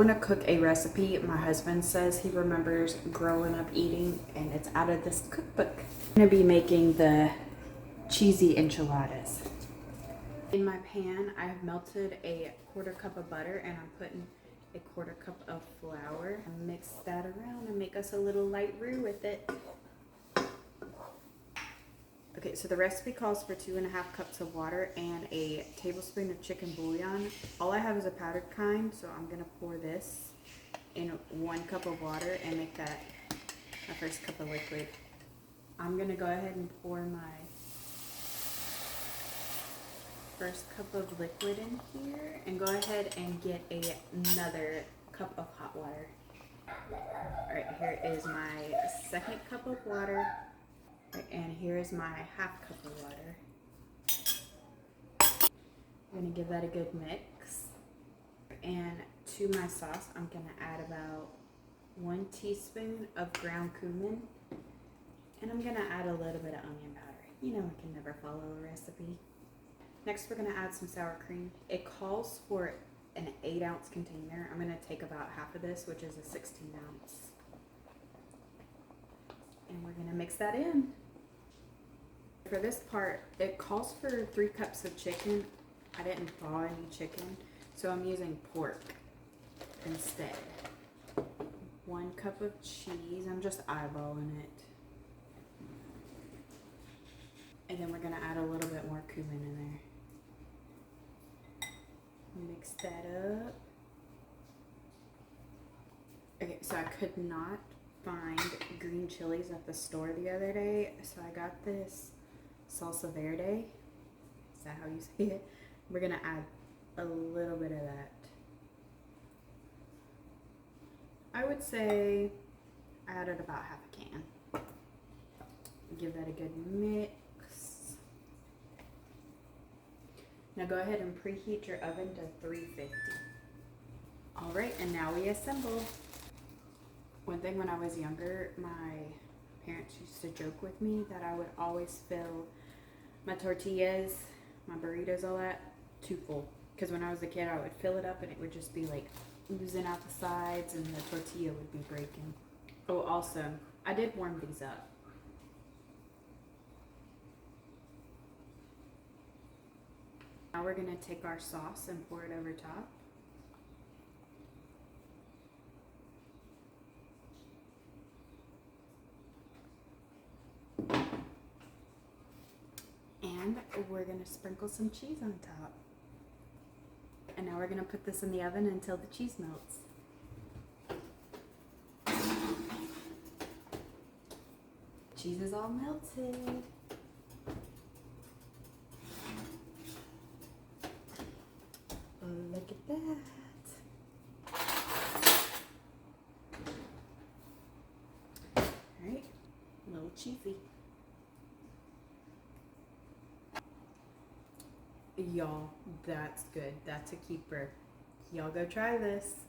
I'm gonna cook a recipe my husband says he remembers growing up eating, and it's out of this cookbook. I'm gonna be making the cheesy enchiladas. In my pan, I've melted a 1/4 cup of butter, and I'm putting a 1/4 cup of flour. And mix that around and make us a little light roux with it. Okay, so the recipe calls for 2½ cups of water and a tablespoon of chicken bouillon. All I have is a powdered kind, so I'm gonna pour this in 1 cup of water and make that my first cup of liquid. I'm gonna go ahead and pour my first cup of liquid in here and go ahead and get another cup of hot water. All right, here is my second cup of water. And here is my 1/2 cup of water. I'm gonna give that a good mix. And to my sauce, I'm gonna add about 1 teaspoon of ground cumin. And I'm gonna add a little bit of onion powder. You know, I can never follow a recipe. Next, we're gonna add some sour cream. It calls for an 8-ounce container. I'm gonna take about half of this, which is a 16-ounce. And we're gonna mix that in. For this part, it calls for 3 cups of chicken. I didn't thaw any chicken, so I'm using pork instead. 1 cup of cheese. I'm just eyeballing it. And then we're gonna add a little bit more cumin in there. Mix that up. Okay, so I could not find green chilies at the store the other day, so I got this salsa verde. Is that how you say it? We're gonna add a little bit of that. I would say I added about 1/2 a can. Give that a good mix. Now go ahead and preheat your oven to 350. All right, and now we assemble. One thing when I was younger, my parents used to joke with me that I would always fill my tortillas, my burritos, all that, too full. Because when I was a kid, I would fill it up and it would just be like oozing out the sides and the tortilla would be breaking. Oh, also, I did warm these up. Now we're gonna take our sauce and pour it over top. And we're gonna sprinkle some cheese on top. And now we're gonna put this in the oven until the cheese melts. Cheese is all melted. Look at that. All right, a little cheesy. Y'all, that's good. That's a keeper. Y'all go try this.